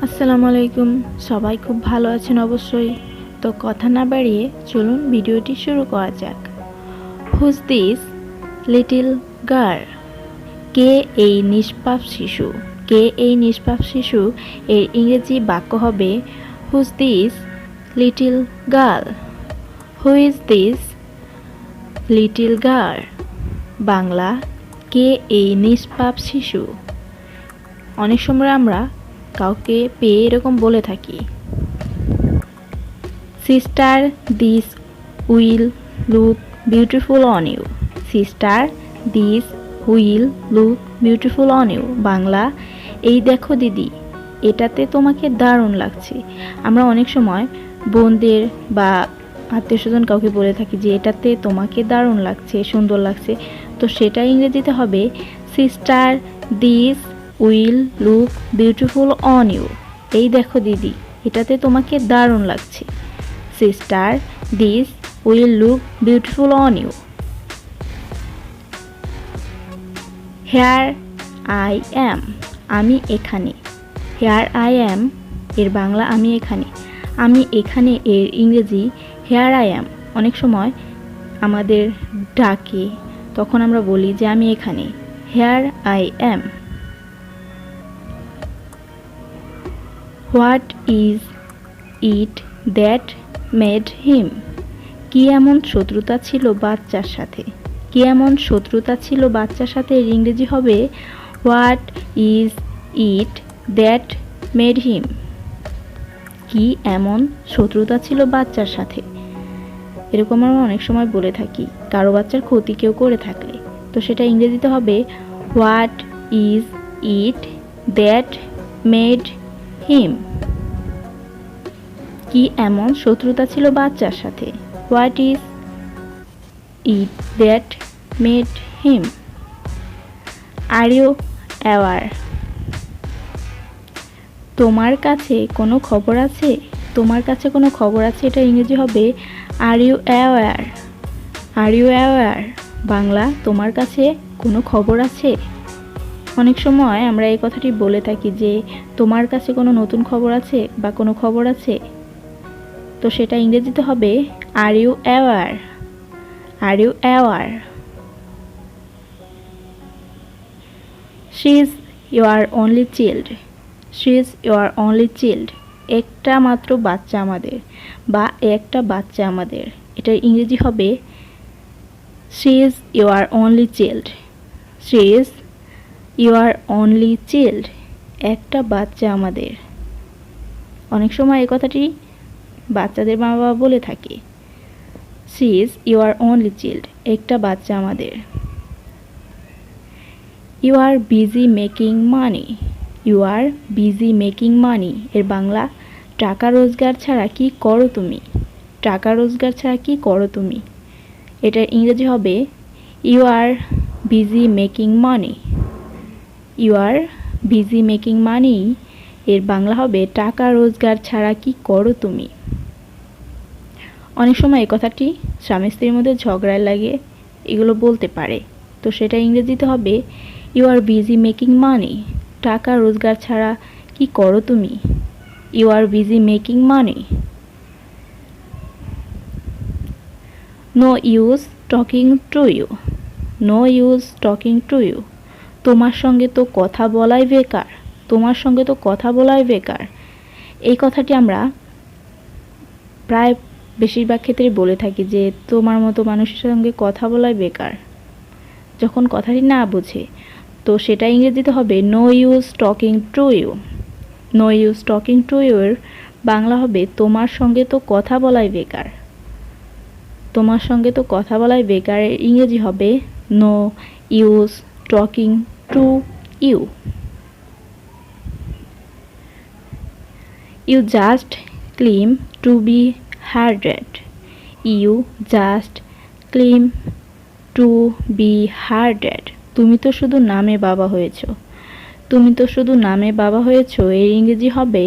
আসসালামু আলাইকুম। সবাই খুব ভালো আছেন অবশ্যই। তো কথা না বাড়িয়ে চলুন ভিডিওটি শুরু করা যাক। Who's this little girl? কে এই নিষ্পাপ শিশু? কে এই নিষ্পাপ শিশু এর ইংরেজি বাক্য হবে who's this little girl? Who is this little girl? Bangla, কে এই নিষ্পাপ শিশু? অনেক সময় আমরা কাউকে পেয়ে এরকম বলে থাকি, sister this will look beautiful on you. Sister this will look beautiful on you. Bangla, এই দেখো দিদি, এটাতে তোমাকে দারুণ লাগছে। আমরা অনেক সময় বোনদের বা আত্মীয় স্বজন কাউকে বলে থাকি যে এটাতে তোমাকে দারুণ লাগছে, সুন্দর লাগছে। তো সেটা ইংরেজিতে হবে sister this will look beautiful on you. এই দেখো দিদি, এটাতে তোমাকে দারুণ লাগছে। Sister this will look beautiful on you. Here I am, আমি এখানে। হেয়ার আই অ্যাম এর বাংলা আমি এখানে। আমি এখানে এর ইংরেজি হেয়ার আই অ্যাম। অনেক সময় আমাদের ডাকে, তখন আমরা বলি যে আমি এখানে, here I am. What is it that made him? কি এমন শত্রুতা ছিল বাচ্চার সাথে? কি এমন শত্রুতা ছিল বাচ্চার সাথে এর ইংরেজি হবে what is it that made him? কি এমন শত্রুতা ছিল বাচ্চার সাথে? এরকম আমরা অনেক সময় বলে থাকি কারো বাচ্চার ক্ষতি কেউ করে থাকলে। তো সেটা ইংরেজিতে হবে what is it that made him? কি এমন শত্রুতা ছিল বাচ্চার সাথে? What is it that made him? Are you aware? তোমার কাছে কোনো খবর আছে? তোমার কাছে কোনো খবর আছে, এটা ইংরেজি হবে are you aware? Are you aware? Bangla, তোমার কাছে কোনো খবর আছে? অনেক সময় আমরা এই কথাটি বলে থাকি যে তোমার কাছে কোনো নতুন খবর আছে বা কোনো খবর আছে। তো সেটা ইংরেজিতে হবে are you aware? Are you aware? She is your only child. She is your only child. একটা মাত্র বাচ্চা আমাদের, বা একটা বাচ্চা আমাদের। এটার ইংরেজি হবে she is your only child. She is your only child. একটা বাচ্চা আমাদের। অনেক সময় এই কথাটি বাচ্চাদের মা বাবা বলে থাকে, she is your only child, একটা বাচ্চা আমাদের। You are busy making money. You are busy making money এর বাংলা, টাকা রোজগার ছাড়া কি করো তুমি? টাকা রোজগার ছাড়া কি করো তুমি? এটার ইংরেজি হবে you are busy making money. You are busy making money এর বাংলা হবে টাকা রোজগার ছাড়া কি করো তুমি? অনেক সময় এই কথাটি স্বামী স্ত্রীর মধ্যে ঝগড়ায় লাগে এগুলো বলতে পারে। তো সেটা ইংরেজিতে হবে you are busy making money. টাকা রোজগার ছাড়া কি করো তুমি? You are busy making money. No use talking to you. No use talking to you. তোমার সঙ্গে তো কথা বলাই বেকার। তোমার সঙ্গে তো কথা বলাই বেকার। এই কথাটি আমরা প্রায় বেশিরভাগ ক্ষেত্রে বলে থাকি যে তোমার মতো মানুষের সঙ্গে কথা বলাই বেকার, যখন কথাটি না বুঝে। তো সেটা ইংরেজিতে হবে no use talking to you. No use talking to your Bangla হবে তোমার সঙ্গে তো কথা বলাই বেকার। তোমার সঙ্গে তো কথা বলাই বেকার এর ইংরেজি হবে no use talking to you. You just claim to be hardened. You just claim to be hardened. তুমি তো শুধু নামে বাবা হয়েছ। তুমি তো শুধু নামে বাবা হয়েছ এর ইংরেজি হবে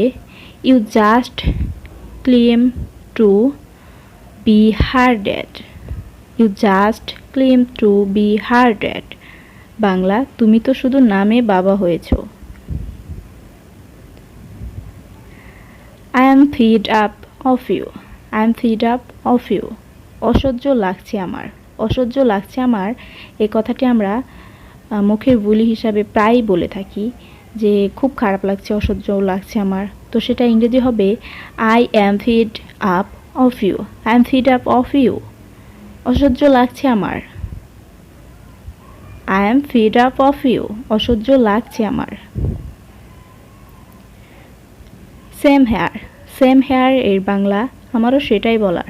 you just claim to be hardened. You just claim to be hardened. Bangla, তুমি তো শুধু নামে বাবা হয়েছ। Am fed up of you, I am fed up of you. অসহ্য লাগছে আমার, অসহ্য লাগছে আমার, এই কথাটি আমরা মুখের বুলি হিসাবে প্রায়ই বলে থাকি যে খুব খারাপ লাগছে, অসহ্য লাগছে আমার। তো সেটা ইংরেজি হবে I am fed up of you, I am fed up of you. অসহ্য লাগছে আমার, I am fed up of you, অসহ্য লাগছে আমার। সেম হেয়ার, সেম হেয়ার এর বাংলা আমারও সেটাই বলার,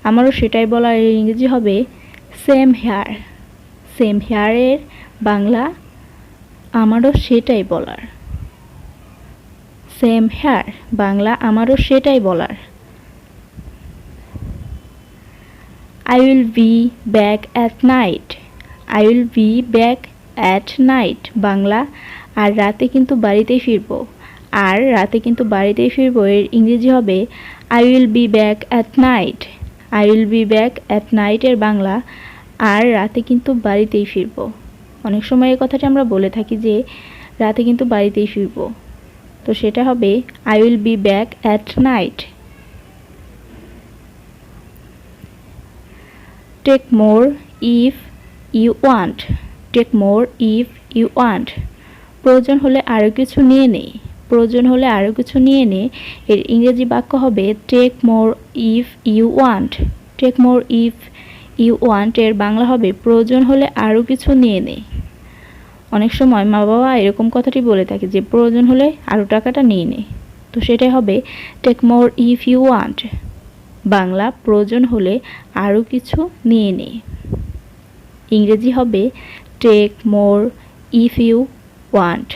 আমারও সেটাই বলার এর ইংরেজি হবে সেম হেয়ার। সেম হেয়ারের বাংলা আমারও সেটাই বলার, সেম হেয়ার বাংলা আমারও সেটাই বলার। I will be back at night, I will be back at night Bangla আর রাতে কিন্তু বাড়িতেই ফিরবো, আর রাতে কিন্তু বাড়িতেই ফিরবো এর ইংরেজি হবে I will be back at night, I will be back at night এর বাংলা আর রাতে কিন্তু বাড়িতেই ফিরবো। অনেক সময় এই কথাটি আমরা বলে থাকি যে রাতে কিন্তু বাড়িতেই ফিরবো, তো সেটা হবে I will be back at night. Take more if you want, take more if you want প্রয়োজন হলে আরও কিছু নিয়ে নে, প্রয়োজন হলে আরও কিছু নিয়ে নে এর ইংরেজি বাক্য হবে take more if you want, take more if you want এর বাংলা হবে প্রয়োজন হলে আরও কিছু নিয়ে নে। অনেক সময় মা বাবা এরকম কথাটি বলে থাকে যে প্রয়োজন হলে আরও টাকাটা নিয়ে নে, তো সেটাই হবে take more if you want Bangla প্রয়োজন হলে আরও কিছু নিয়ে নে। ইংরেজি হবে take more if you want.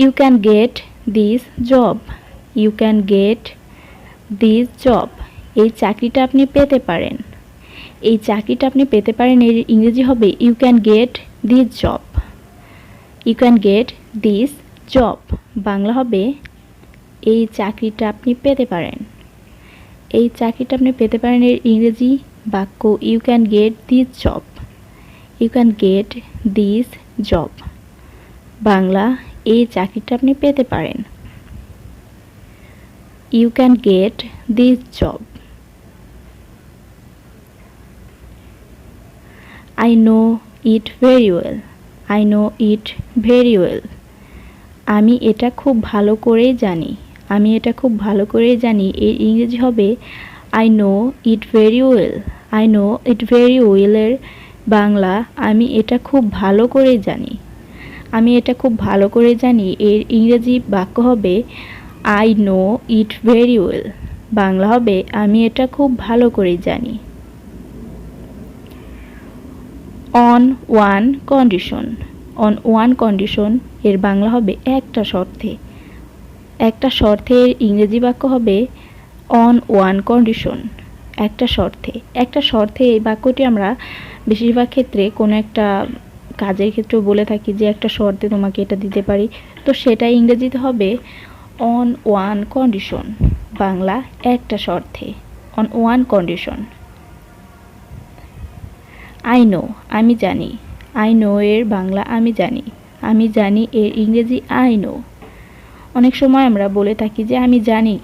You can get this job, you can get this job এই চাকরিটা আপনি পেতে পারেন, এই চাকরিটা আপনি পেতে পারেন এর ইংরেজি হবে you can get this job, you can get this job Bangla হবে এই চাকরিটা আপনি পেতে পারেন, এই চাকরিটা আপনি পেতে পারেন এর ইংরেজি বাক্য you can get this job, you can get this job Bangla এই চাকরিটা আপনি পেতে পারেন, you can get this job. I know it very well, I know it very well আমি এটা খুব ভালো করেই জানি, আমি এটা খুব ভালো করেই জানি এর ইংরেজি হবে I know it very well, I know it very well এর বাংলা আমি এটা খুব ভালো করেই জানি, আমি এটা খুব ভালো করে জানি এর ইংরেজি বাক্য হবে I know it very well Bangla হবে আমি এটা খুব ভালো করে জানি। On one condition, on one condition এর বাংলা হবে একটা শর্তে, একটা শর্তের ইংরেজি বাক্য হবে on one condition একটা শর্তে, একটা শর্তে এই বাক্যটি আমরা বেশিরভাগ ক্ষেত্রে কোনো একটা কাজের ক্ষেত্রেও বলে থাকি যে একটা শর্তে তোমাকে এটা দিতে পারি, তো সেটা ইংরেজিতে হবে on one condition বাংলা একটা শর্তে, on one condition. I know আমি জানি, I know এর বাংলা আমি জানি, আমি জানি এর ইংরেজি I know অনেক সময় আমরা বলে থাকি যে আমি জানি,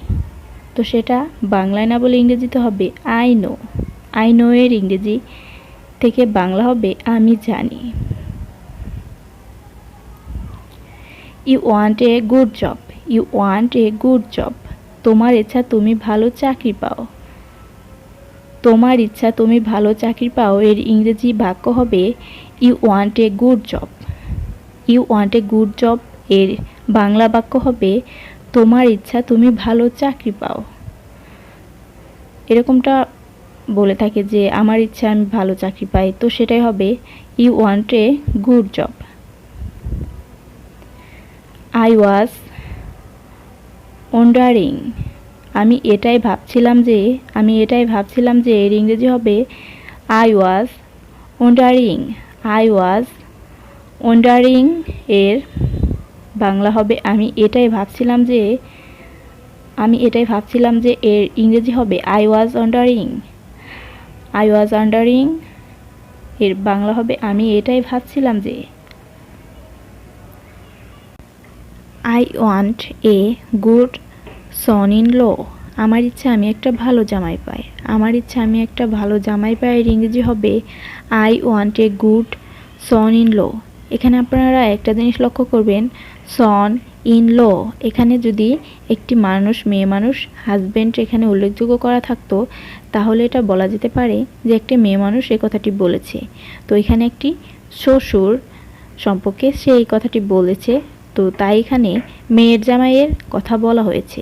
তো সেটা বাংলায় না বলে ইংরেজিতে হবে I know, I know এর ইংরেজি থেকে বাংলা হবে আমি জানি। You want a good job, you want a good job তোমার ইচ্ছা তুমি ভালো চাকরি পাও, তোমার ইচ্ছা তুমি ভালো চাকরি পাও এর ইংরেজি বাক্য হবে you want a good job, you want a good job এর বাংলা বাক্য হবে তোমার ইচ্ছা তুমি ভালো চাকরি পাও। এরকমটা বলে থাকে যে আমার ইচ্ছা আমি ভালো চাকরি পাই, তো সেটাই হবে you want a good job. I was wondering আমি এটাই ভাবছিলাম যে, আমি এটাই ভাবছিলাম যে এর ইংরেজি হবে I was wondering, I was wondering এর বাংলা হবে আমি এটাই ভাবছিলাম যে, আমি এটাই ভাবছিলাম যে এর ইংরেজি হবে I was wondering, I was wondering এর বাংলা হবে আমি এটাই ভাবছিলাম যে। I want a good son in law. আমার ইচ্ছা আমি একটা ভালো জামাই পাই। আমার ইচ্ছা আমি একটা ভালো জামাই পাই এর ইংরেজি হবে I want a good son in law. এখানে আপনারা একটা জিনিস লক্ষ্য করবেন, সন ইন ল এখানে যদি একটি মানুষ, মেয়ে মানুষ, হাজব্যান্ড এখানে উল্লেখযোগ্য করা থাকতো তাহলে এটা বলা যেতে পারে যে একটি মেয়ে মানুষ এই কথাটি বলেছে। তো এখানে একটি শ্বশুর সম্পর্কে সে এই কথাটি বলেছে, তো তাই এখানে মেয়ের জামাইয়ের কথা বলা হয়েছে।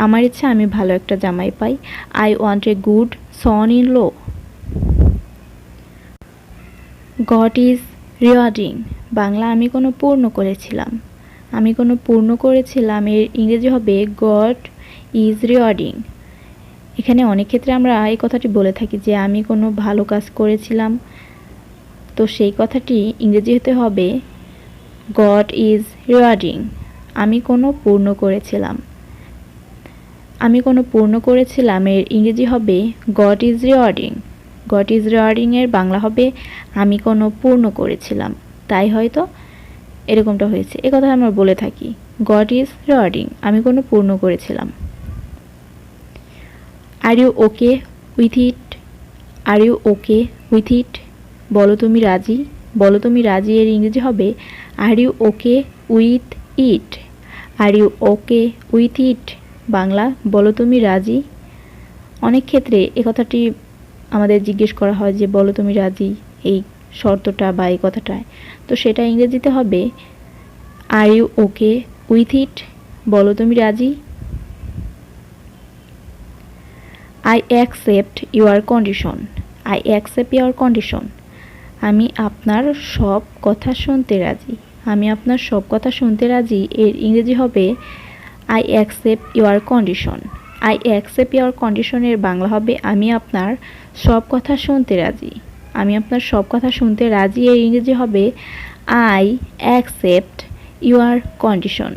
আমার ইচ্ছা আমি ভালো একটা জামাই পাই। I want a good son in law. God is rewarding. Bangla আমি কোনো পূর্ণ করেছিলাম। আমি কোনো পূর্ণ করেছিলাম এর ইংরেজি হবে গড ইজ রিওয়ার্ডিং। এখানে অনেক ক্ষেত্রে আমরা এই কথাটি বলে থাকি যে আমি কোনো ভালো কাজ করেছিলাম, তো সেই কথাটি ইংরেজি হতে হবে গড ইজ রিওয়ার্ডিং। আমি কোনো পূর্ণ করেছিলাম। আমি কোনো পূর্ণ করেছিলাম এর ইংরেজি হবে god is rewarding. God is rewarding এর বাংলা হবে আমি কোনো পূর্ণ করেছিলাম। তাই হয়তো এরকমটা হয়েছে, এ কথা আমরা বলে থাকি গড ইজ রিওয়ার্ডিং, আমি কোনো পূর্ণ করেছিলাম। Are you okay with it. Are you okay with it. বলো তুমি রাজি। বলো তুমি রাজি এর ইংরেজি হবে are you okay with it. Are you okay with it Bangla বলো তুমি রাজি। অনেক ক্ষেত্রে এ কথাটি আমাদের জিজ্ঞেস করা হয় যে বলো তুমি রাজি এই শর্তটা বা এই কথাটায়, তো সেটা ইংরেজিতে হবে are you okay with it. বলো তুমি রাজি। I accept your condition. I accept your condition. আমি আপনার সব কথা শুনতে রাজি। আমি আপনার সব কথা শুনতে রাজি এর ইংরেজি হবে I accept your condition. I accept your কন্ডিশনের বাংলা হবে আমি আপনার সব কথা শুনতে রাজি। আমি আপনার সব কথা শুনতে রাজি এর ইংরেজি হবে আই অ্যাকসেপ্ট ইউর কন্ডিশন।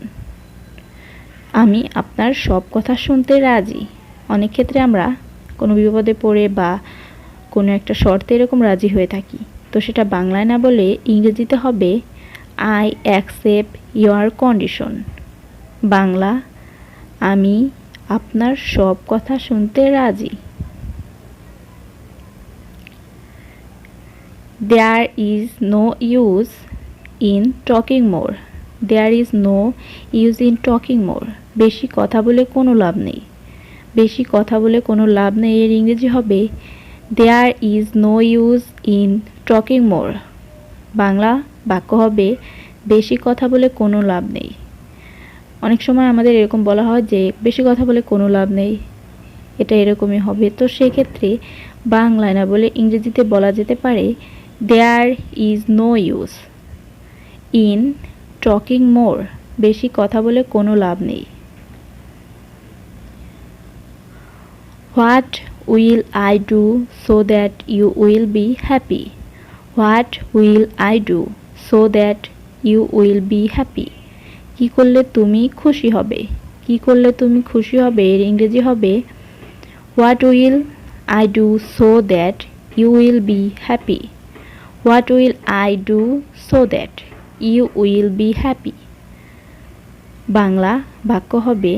আমি আপনার সব কথা শুনতে রাজি। অনেক ক্ষেত্রে আমরা কোনো বিপদে পড়ে বা কোনো একটা শর্তে এরকম রাজি হয়ে থাকি, তো সেটা বাংলায় না বলে ইংরেজিতে হবে I accept your condition. Bangla আমি আপনার সব কথা শুনতে রাজি। There is no use in talking more. There is no use in talking more. বেশি কথা বলে কোনো লাভ নেই। বেশি কথা বলে কোনো লাভ নেই এর ইংরেজি হবে there is no use in talking more. Bangla বাক্য হবে বেশি কথা বলে কোনো লাভ নেই। অনেক সময় আমাদের এরকম বলা হয় যে বেশি কথা বলে কোনো লাভ নেই, এটা এরকমই হবে। তো সেক্ষেত্রে বাংলায় না বলে ইংরেজিতে বলা যেতে পারে there is no use in talking more. বেশি কথা বলে কোনো লাভ নেই। What will I do so that you will be happy. What will I do so that you will be happy. কী করলে তুমি খুশি হবে। কী করলে তুমি খুশি হবে এর ইংরেজি হবে what will I do so that you will be happy. What will I do so that you will be happy. Bangla বাক্য হবে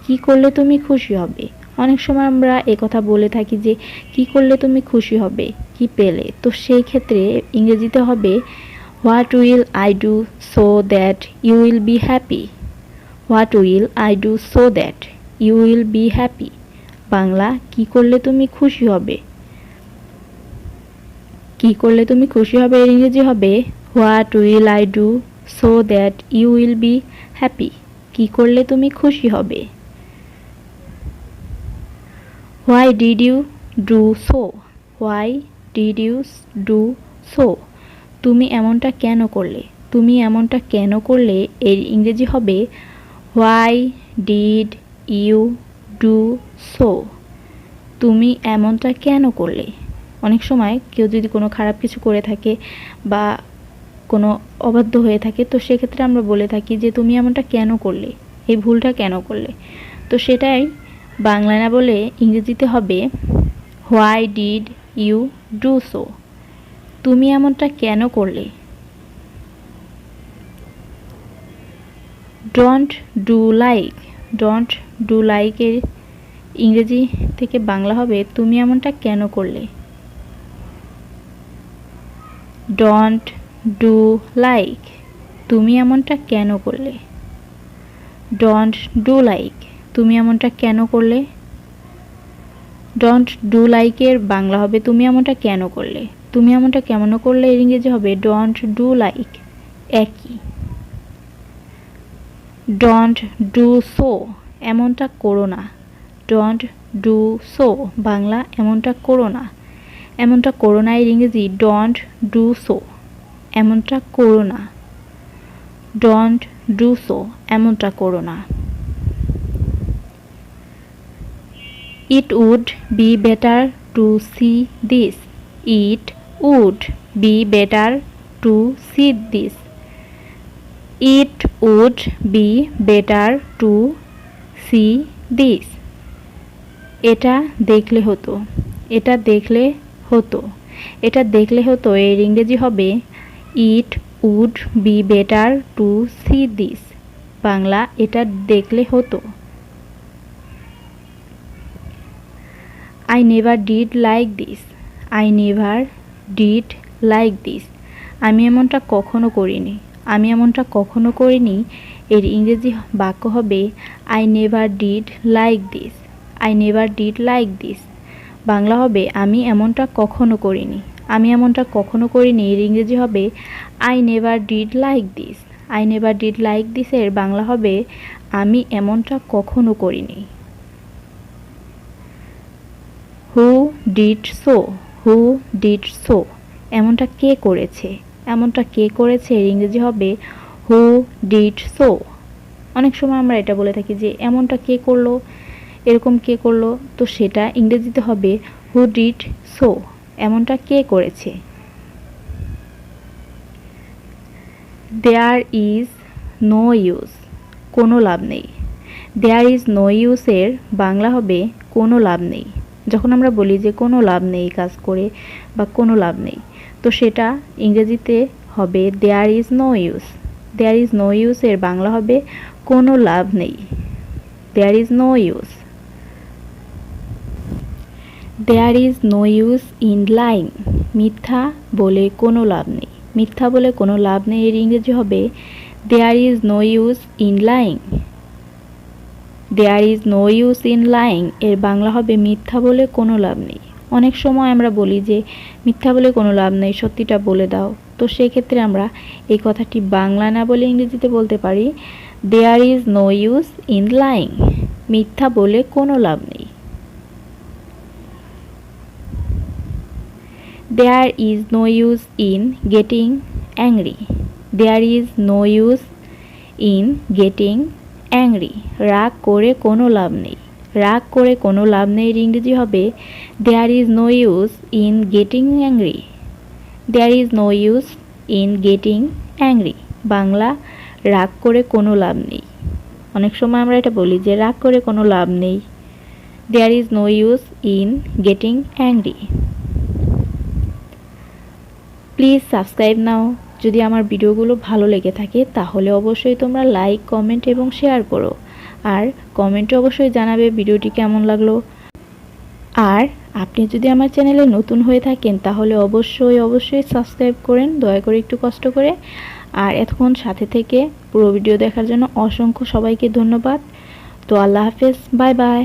কী করলে তুমি খুশি হবে। অনেক সময় আমরা কথা বলে থাকি যে কী করলে তুমি খুশি হবে, কি পেলে, তো সেই ক্ষেত্রে ইংরেজিতে হবে what will I do so that you will be happy. What will I do so that you will be happy. Bangla কী করলে তুমি খুশি হবে। কী করলে তুমি খুশি হবে এর ইংরেজি হবে what will I do so that you will be happy. কী করলে তুমি খুশি হবে। Why did you do so. Why did you do so. তুমি এমনটা কেন করলে। তুমি এমনটা কেন করলে এর ইংরেজি হবে why did you do so. তুমি এমনটা কেন করলে। অনেক সময় কেউ যদি কোনো খারাপ কিছু করে থাকে বা কোনো অবাধ্য হয়ে থাকে, তো সেক্ষেত্রে আমরা বলে থাকি যে তুমি এমনটা কেন করলে, এই ভুলটা কেন করলে, তো সেটাই বাংলায় না বলে ইংরেজিতে হবে why did you do so. তুমি এমনটা কেন করলে। Don't do like, don't do লাইকের ইংরেজি থেকে বাংলা হবে তুমি এমনটা কেন করলে। ডোন্ট ডু লাইক, তুমি এমনটা কেন করলে। ডোন্ট ডু লাইক, তুমি এমনটা কেন করলে। ডোন্ট ডু লাইকের বাংলা হবে তুমি এমনটা কেন করলে। তুমি এমনটা কেমন করলে এর ইংরেজি হবে ডোন্ট ডু লাইক, একই। ডোন্ট ডু সো, এমনটা করো না। ডোন্ট ডু সো, বাংলা এমনটা করো না। এমনটা করো না এর ইংরেজি ডোন্ট ডু সো, এমনটা করো না। ডোন্ট ডু সো, এমনটা করো না। It would be better to see this. It would be better to see this. It would be better to see this. এটা দেখলে হতো, এটা দেখলে হতো। এটা দেখলে হতো এর ইংরেজি হবে It would be better to see this. Bangla এটা দেখলে হতো। I never did like this. I never did like this. আমি এমনটা কখনো করিনি। আমি এমনটা কখনো করিনি এর ইংরেজি বাক্য হবে I never did like this. I never did like this. Bangla হবে আমি এমনটা কখনো করিনি। আমি এমনটা কখনো করিনি এর ইংরেজি হবে I never did like this. I never did like this এর বাংলা হবে আমি এমনটা কখনো করিনি। Who did so? Who did so? এমনটা কে করেছে। এমনটা কে করেছে এর ইংরেজি হবে Who did so? অনেক সময় আমরা এটা বলে থাকি যে এমনটা কে করলো, এরকম কে করলো, তো সেটা ইংরেজিতে হবে Who did so? এমনটা কে করেছে। There is no use. কোনো লাভ নেই। There is no use এর বাংলা হবে কোনো লাভ নেই। যখন আমরা বলি যে কোনো লাভ নেই কাজ করে বা কোনো লাভ নেই, তো সেটা ইংরেজিতে হবে there is no use. There is no use এর বাংলা হবে কোনো লাভ নেই। There is no use. There is no use in lying. মিথ্যা বলে কোনো লাভ নেই। মিথ্যা বলে কোনো লাভ নেই এর ইংরেজি হবে there is no use in lying. There is no use in lying এর বাংলা হবে মিথ্যা বলে কোনো লাভ নেই। অনেক সময় আমরা বলি যে মিথ্যা বলে কোনো লাভ নেই, সত্যিটা বলে দাও, তো সেক্ষেত্রে আমরা এই কথাটি বাংলা না বলে ইংরেজিতে বলতে পারি there is no use in lying. মিথ্যা বলে কোনো লাভ নেই। There is no use in getting angry. There is no use in getting angry. রাগ করে কোনো লাভ নেই। রাগ করে কোনো লাভ নেই এর ইংরেজি হবে there is no use in getting angry. There is no use in getting angry. Bangla রাগ করে কোনো লাভ নেই। অনেক সময় আমরা এটা বলি যে রাগ করে কোনো লাভ নেই। There is no use in getting angry. Please subscribe now. যদি আমার ভিডিওগুলো ভালো লেগে থাকে তাহলে অবশ্যই তোমরা লাইক, কমেন্ট এবং শেয়ার করো। আর কমেন্টে অবশ্যই জানাবে ভিডিওটি কেমন লাগলো। আর আপনি যদি আমার চ্যানেলে নতুন হয়ে থাকেন তাহলে অবশ্যই সাবস্ক্রাইব করেন, দয়া করে একটু কষ্ট করে। আর এতক্ষণ সাথে থেকে পুরো ভিডিও দেখার জন্য অসংখ্য সবাইকে ধন্যবাদ। তো আল্লাহ হাফেজ, বাই বাই।